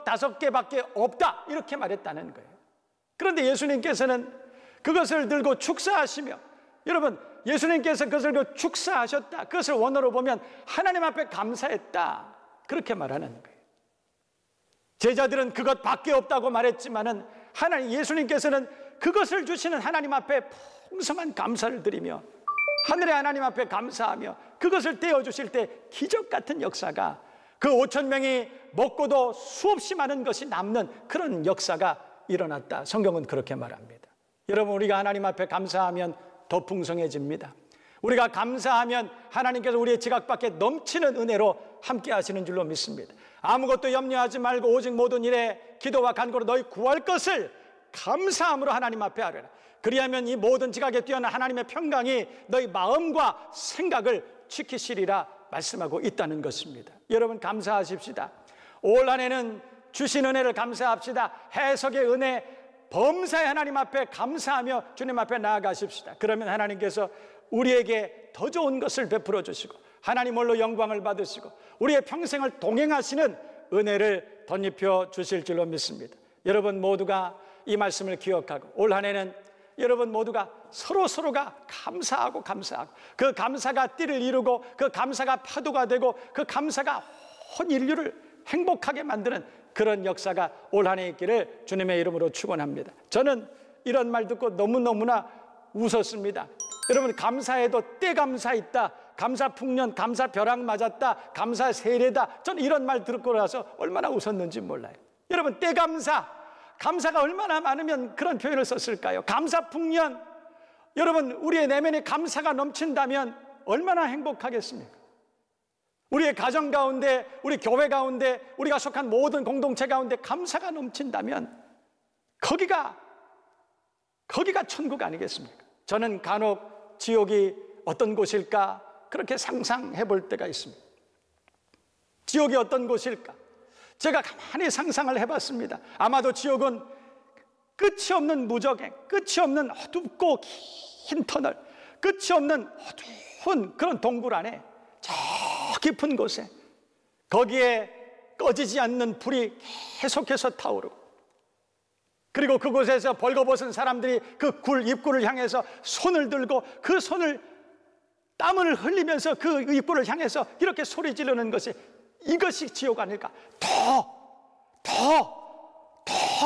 5개밖에 없다, 이렇게 말했다는 거예요. 그런데 예수님께서는 그것을 들고 축사하시며, 여러분, 예수님께서 그것을 들고 축사하셨다, 그것을 원어로 보면 하나님 앞에 감사했다, 그렇게 말하는 거예요. 제자들은 그것밖에 없다고 말했지만은 예수님께서는 그것을 주시는 하나님 앞에 풍성한 감사를 드리며, 하늘의 하나님 앞에 감사하며 그것을 떼어주실 때 기적 같은 역사가, 그 5,000명이 먹고도 수없이 많은 것이 남는 그런 역사가 일어났다. 성경은 그렇게 말합니다. 여러분, 우리가 하나님 앞에 감사하면 더 풍성해집니다. 우리가 감사하면 하나님께서 우리의 지각 밖에 넘치는 은혜로 함께 하시는 줄로 믿습니다. 아무것도 염려하지 말고 오직 모든 일에 기도와 간구로 너희 구할 것을 감사함으로 하나님 앞에 하려라. 그리하면 이 모든 지각에 뛰어난 하나님의 평강이 너희 마음과 생각을 지키시리라 말씀하고 있다는 것입니다. 여러분, 감사하십시다. 올 한 해는 주신 은혜를 감사합시다. 해석의 은혜, 범사의 하나님 앞에 감사하며 주님 앞에 나아가십시다. 그러면 하나님께서 우리에게 더 좋은 것을 베풀어 주시고 하나님 홀로 영광을 받으시고 우리의 평생을 동행하시는 은혜를 덧입혀 주실 줄로 믿습니다. 여러분 모두가 이 말씀을 기억하고 올 한 해는 여러분 모두가 서로가 감사하고 그 감사가 띠를 이루고 그 감사가 파도가 되고 그 감사가 온 인류를 행복하게 만드는 그런 역사가 올 한 해 있기를 주님의 이름으로 축원합니다. 저는 이런 말 듣고 너무너무나 웃었습니다. 여러분, 감사해도 때 감사 있다, 감사 풍년, 감사 벼락 맞았다, 감사 세례다, 저는 이런 말 듣고 나서 얼마나 웃었는지 몰라요. 여러분, 때 감사가 얼마나 많으면 그런 표현을 썼을까요? 감사 풍년, 여러분 우리의 내면에 감사가 넘친다면 얼마나 행복하겠습니까? 우리의 가정 가운데, 우리 교회 가운데, 우리가 속한 모든 공동체 가운데 감사가 넘친다면 거기가 거기가 천국 아니겠습니까? 저는 간혹 지옥이 어떤 곳일까 그렇게 상상해 볼 때가 있습니다. 지옥이 어떤 곳일까? 제가 가만히 상상을 해봤습니다. 아마도 지옥은 끝이 없는 무적행, 끝이 없는 어둡고 긴 터널, 끝이 없는 어두운 그런 동굴 안에 저 깊은 곳에 거기에 꺼지지 않는 불이 계속해서 타오르고, 그리고 그곳에서 벌거벗은 사람들이 그 굴 입구를 향해서 손을 들고 그 손을 땀을 흘리면서 그 입구를 향해서 이렇게 소리 지르는 것이, 이것이 지옥 아닐까? 더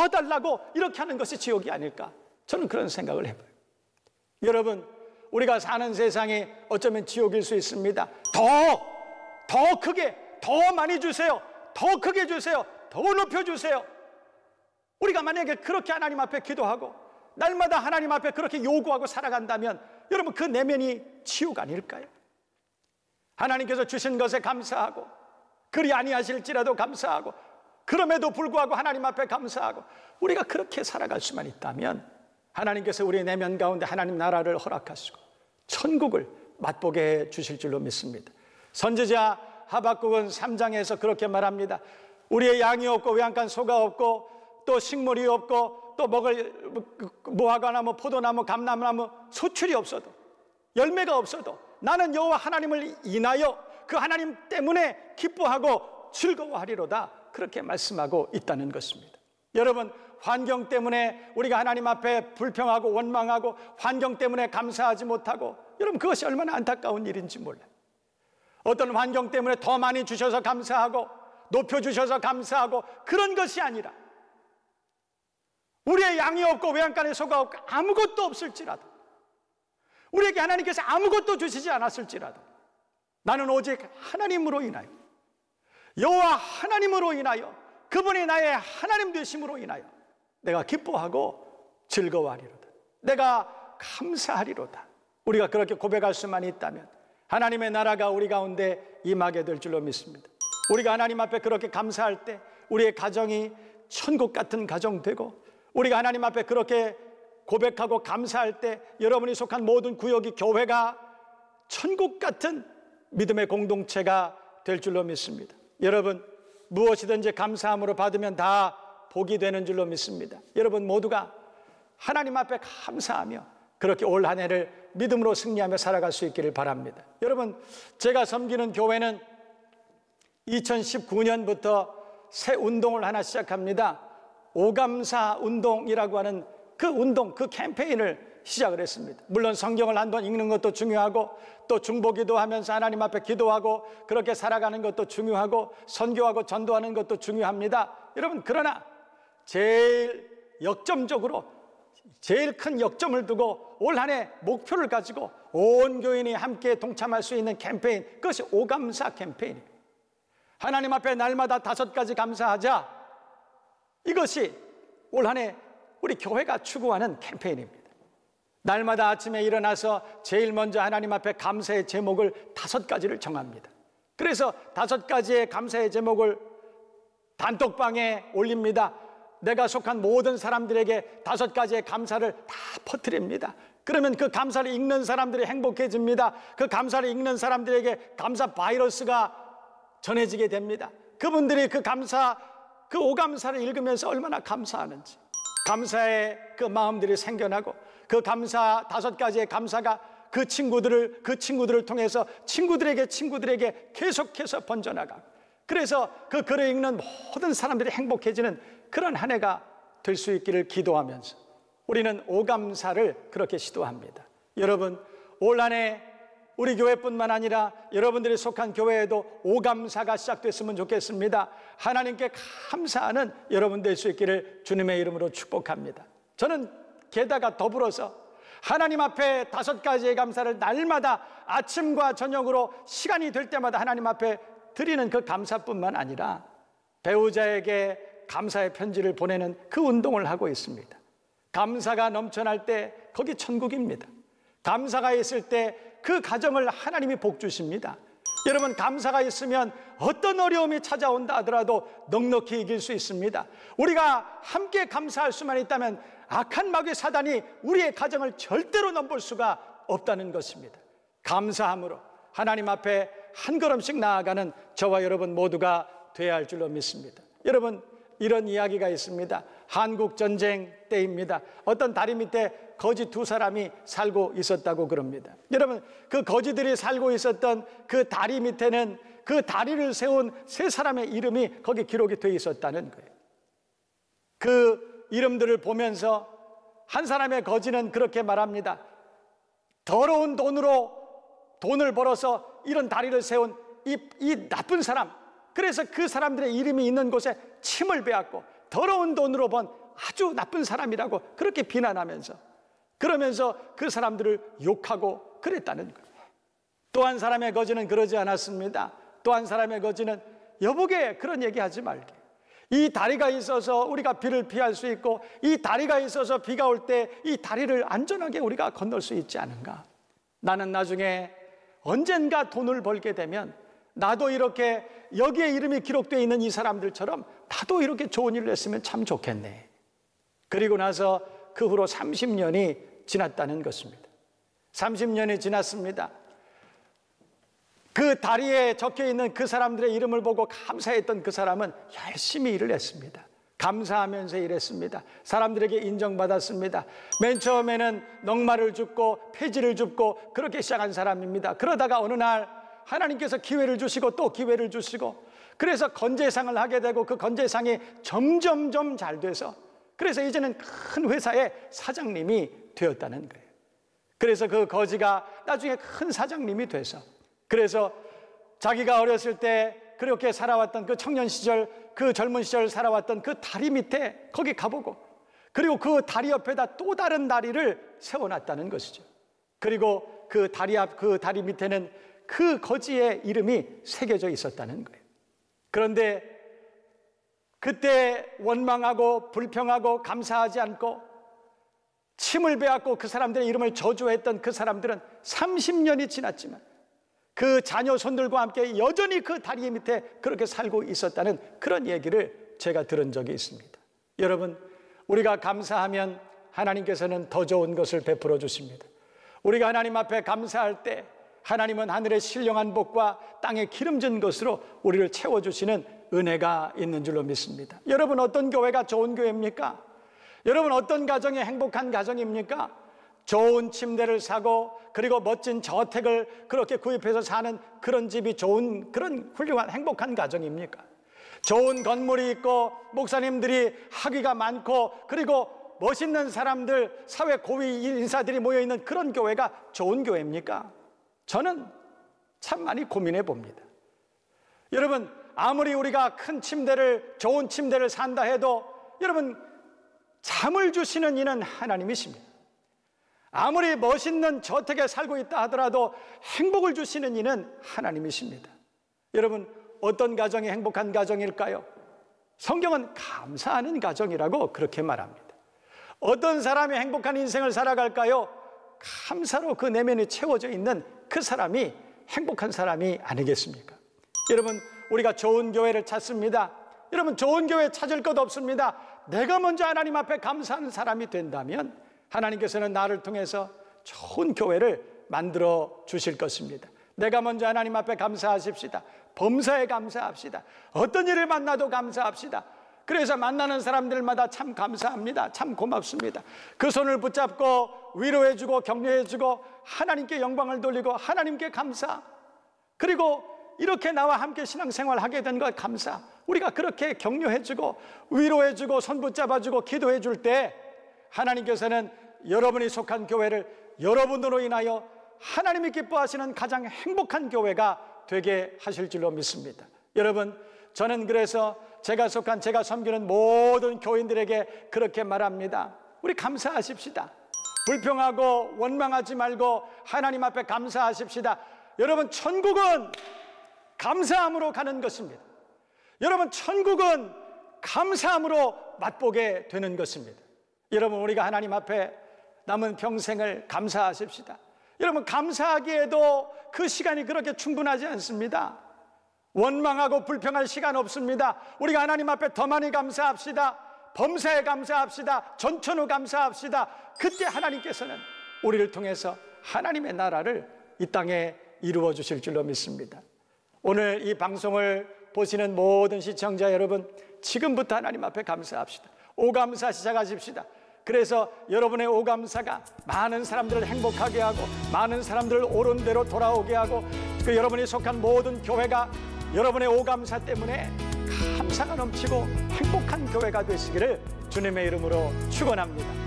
달라고 이렇게 하는 것이 지옥이 아닐까? 저는 그런 생각을 해봐요. 여러분, 우리가 사는 세상이 어쩌면 지옥일 수 있습니다. 더 크게, 더 많이 주세요. 더 크게 주세요. 더 높여주세요. 우리가 만약에 그렇게 하나님 앞에 기도하고 날마다 하나님 앞에 그렇게 요구하고 살아간다면 여러분, 그 내면이 지옥 아닐까요? 하나님께서 주신 것에 감사하고, 그리 아니하실지라도 감사하고, 그럼에도 불구하고 하나님 앞에 감사하고, 우리가 그렇게 살아갈 수만 있다면 하나님께서 우리의 내면 가운데 하나님 나라를 허락하시고 천국을 맛보게 해 주실 줄로 믿습니다. 선지자 하박국은 3장에서 그렇게 말합니다. 우리의 양이 없고 외양간 소가 없고 또 식물이 없고 또 먹을 무화과나무, 뭐 포도나무, 감람나무, 소출이 없어도, 열매가 없어도 나는 여호와 하나님을 인하여 그 하나님 때문에 기뻐하고 즐거워하리로다, 그렇게 말씀하고 있다는 것입니다. 여러분, 환경 때문에 우리가 하나님 앞에 불평하고 원망하고 환경 때문에 감사하지 못하고, 여러분, 그것이 얼마나 안타까운 일인지 몰라요. 어떤 환경 때문에 더 많이 주셔서 감사하고 높여주셔서 감사하고 그런 것이 아니라, 우리의 양이 없고 외양간에 소가 없고 아무것도 없을지라도, 우리에게 하나님께서 아무것도 주시지 않았을지라도 나는 오직 하나님으로 인하여, 여호와 하나님으로 인하여, 그분이 나의 하나님 되심으로 인하여 내가 기뻐하고 즐거워하리로다, 내가 감사하리로다. 우리가 그렇게 고백할 수만 있다면 하나님의 나라가 우리 가운데 임하게 될 줄로 믿습니다. 우리가 하나님 앞에 그렇게 감사할 때 우리의 가정이 천국 같은 가정 되고, 우리가 하나님 앞에 그렇게 고백하고 감사할 때 여러분이 속한 모든 구역이 교회가 천국 같은 믿음의 공동체가 될 줄로 믿습니다. 여러분, 무엇이든지 감사함으로 받으면 다 복이 되는 줄로 믿습니다. 여러분 모두가 하나님 앞에 감사하며 그렇게 올 한 해를 믿음으로 승리하며 살아갈 수 있기를 바랍니다. 여러분, 제가 섬기는 교회는 2019년부터 새 운동을 하나 시작합니다. 오감사 운동이라고 하는 그 운동, 그 캠페인을 시작을 했습니다. 물론 성경을 한번 읽는 것도 중요하고, 또 중보기도 하면서 하나님 앞에 기도하고 그렇게 살아가는 것도 중요하고, 선교하고 전도하는 것도 중요합니다. 여러분, 그러나 제일 역점적으로, 제일 큰 역점을 두고 올 한 해 목표를 가지고 온 교인이 함께 동참할 수 있는 캠페인, 그것이 오감사 캠페인입니다. 하나님 앞에 날마다 5가지 감사하자, 이것이 올 한 해 우리 교회가 추구하는 캠페인입니다. 날마다 아침에 일어나서 제일 먼저 하나님 앞에 감사의 제목을 5가지를 정합니다. 그래서 5가지의 감사의 제목을 단톡방에 올립니다. 내가 속한 모든 사람들에게 5가지의 감사를 다 퍼뜨립니다. 그러면 그 감사를 읽는 사람들이 행복해집니다. 그 감사를 읽는 사람들에게 감사 바이러스가 전해지게 됩니다. 그분들이 그 감사, 그 오감사를 읽으면서 얼마나 감사하는지, 감사의 그 마음들이 생겨나고, 그 감사 5가지의 감사가 그 친구들을 통해서 친구들에게 계속해서 번져나가고, 그래서 그 글을 읽는 모든 사람들이 행복해지는 그런 한 해가 될 수 있기를 기도하면서 우리는 오감사를 그렇게 시도합니다. 여러분, 올 한 해 우리 교회뿐만 아니라 여러분들이 속한 교회에도 오감사가 시작됐으면 좋겠습니다. 하나님께 감사하는 여러분 될 수 있기를 주님의 이름으로 축복합니다. 저는 게다가 더불어서 하나님 앞에 5가지의 감사를 날마다 아침과 저녁으로 시간이 될 때마다 하나님 앞에 드리는 그 감사뿐만 아니라 배우자에게 감사의 편지를 보내는 그 운동을 하고 있습니다. 감사가 넘쳐날 때 거기 천국입니다. 감사가 있을 때 그 가정을 하나님이 복 주십니다. 여러분, 감사가 있으면 어떤 어려움이 찾아온다 하더라도 넉넉히 이길 수 있습니다. 우리가 함께 감사할 수만 있다면 악한 마귀 사단이 우리의 가정을 절대로 넘볼 수가 없다는 것입니다. 감사함으로 하나님 앞에 한 걸음씩 나아가는 저와 여러분 모두가 되어야 할 줄로 믿습니다. 여러분, 이런 이야기가 있습니다. 한국 전쟁 때입니다. 어떤 다리 밑에 거지 두 사람이 살고 있었다고 그럽니다. 여러분, 그 거지들이 살고 있었던 그 다리 밑에는 그 다리를 세운 세 사람의 이름이 거기 기록이 되어 있었다는 거예요. 그 이름들을 보면서 한 사람의 거지는 그렇게 말합니다. 더러운 돈으로 돈을 벌어서 이런 다리를 세운 이 나쁜 사람, 그래서 그 사람들의 이름이 있는 곳에 침을 베었고 더러운 돈으로 번 아주 나쁜 사람이라고 그렇게 비난하면서, 그러면서 그 사람들을 욕하고 그랬다는 거예요. 또 한 사람의 거지는 그러지 않았습니다. 또 한 사람의 거지는 여보게 그런 얘기하지 말게. 이 다리가 있어서 우리가 비를 피할 수 있고, 이 다리가 있어서 비가 올 때 이 다리를 안전하게 우리가 건널 수 있지 않은가. 나는 나중에 언젠가 돈을 벌게 되면 나도 이렇게 여기에 이름이 기록되어 있는 이 사람들처럼 나도 이렇게 좋은 일을 했으면 참 좋겠네. 그리고 나서 그 후로 30년이 지났다는 것입니다. 30년이 지났습니다. 그 다리에 적혀있는 그 사람들의 이름을 보고 감사했던 그 사람은 열심히 일을 했습니다. 감사하면서 일했습니다. 사람들에게 인정받았습니다. 맨 처음에는 넉마를 줍고 폐지를 줍고 그렇게 시작한 사람입니다. 그러다가 어느 날 하나님께서 기회를 주시고 또 기회를 주시고, 그래서 건재상을 하게 되고 그 건재상이 점점점 잘 돼서, 그래서 이제는 큰 회사의 사장님이 되었다는 거예요. 그래서 그 거지가 나중에 큰 사장님이 돼서, 그래서 자기가 어렸을 때 그렇게 살아왔던 그 청년 시절, 그 젊은 시절 살아왔던 그 다리 밑에 거기 가보고, 그리고 그 다리 옆에다 또 다른 다리를 세워놨다는 것이죠. 그리고 그 다리 밑에는 그 거지의 이름이 새겨져 있었다는 거예요. 그런데 그때 원망하고 불평하고 감사하지 않고 침을 베었고 그 사람들의 이름을 저주했던 그 사람들은 30년이 지났지만 그 자녀 손들과 함께 여전히 그 다리 밑에 그렇게 살고 있었다는 그런 얘기를 제가 들은 적이 있습니다. 여러분, 우리가 감사하면 하나님께서는 더 좋은 것을 베풀어 주십니다. 우리가 하나님 앞에 감사할 때 하나님은 하늘의 신령한 복과 땅의 기름진 것으로 우리를 채워주시는 은혜가 있는 줄로 믿습니다. 여러분, 어떤 교회가 좋은 교회입니까? 여러분, 어떤 가정이 행복한 가정입니까? 좋은 침대를 사고 그리고 멋진 저택을 그렇게 구입해서 사는 그런 집이 좋은, 그런 훌륭한 행복한 가정입니까? 좋은 건물이 있고 목사님들이 학위가 많고 그리고 멋있는 사람들, 사회 고위 인사들이 모여있는 그런 교회가 좋은 교회입니까? 저는 참 많이 고민해 봅니다. 여러분, 아무리 우리가 큰 침대를, 좋은 침대를 산다 해도 여러분, 잠을 주시는 이는 하나님이십니다. 아무리 멋있는 저택에 살고 있다 하더라도 행복을 주시는 이는 하나님이십니다. 여러분, 어떤 가정이 행복한 가정일까요? 성경은 감사하는 가정이라고 그렇게 말합니다. 어떤 사람이 행복한 인생을 살아갈까요? 감사로 그 내면이 채워져 있는 그 사람이 행복한 사람이 아니겠습니까? 여러분, 우리가 좋은 교회를 찾습니다. 여러분, 좋은 교회 찾을 것 없습니다. 내가 먼저 하나님 앞에 감사하는 사람이 된다면 하나님께서는 나를 통해서 좋은 교회를 만들어 주실 것입니다. 내가 먼저 하나님 앞에 감사하십시다. 범사에 감사합시다. 어떤 일을 만나도 감사합시다. 그래서 만나는 사람들마다 참 감사합니다. 참 고맙습니다. 그 손을 붙잡고 위로해주고 격려해주고 하나님께 영광을 돌리고 하나님께 감사, 그리고 이렇게 나와 함께 신앙생활 하게 된 것 감사. 우리가 그렇게 격려해주고 위로해주고 손 붙잡아주고 기도해줄 때 하나님께서는 여러분이 속한 교회를 여러분으로 인하여 하나님이 기뻐하시는 가장 행복한 교회가 되게 하실 줄로 믿습니다. 여러분, 저는 그래서 제가 속한, 제가 섬기는 모든 교인들에게 그렇게 말합니다. 우리 감사하십시다. 불평하고 원망하지 말고 하나님 앞에 감사하십시다. 여러분, 천국은 감사함으로 가는 것입니다. 여러분, 천국은 감사함으로 맛보게 되는 것입니다. 여러분, 우리가 하나님 앞에 남은 평생을 감사하십시다. 여러분, 감사하기에도 그 시간이 그렇게 충분하지 않습니다. 원망하고 불평할 시간 없습니다. 우리가 하나님 앞에 더 많이 감사합시다. 범사에 감사합시다. 전천후 감사합시다. 그때 하나님께서는 우리를 통해서 하나님의 나라를 이 땅에 이루어 주실 줄로 믿습니다. 오늘 이 방송을 보시는 모든 시청자 여러분, 지금부터 하나님 앞에 감사합시다. 오감사 시작하십시다. 그래서 여러분의 오감사가 많은 사람들을 행복하게 하고 많은 사람들을 옳은 대로 돌아오게 하고 그 여러분이 속한 모든 교회가 여러분의 오감사 때문에 감사가 넘치고 행복한 교회가 되시기를 주님의 이름으로 축원합니다.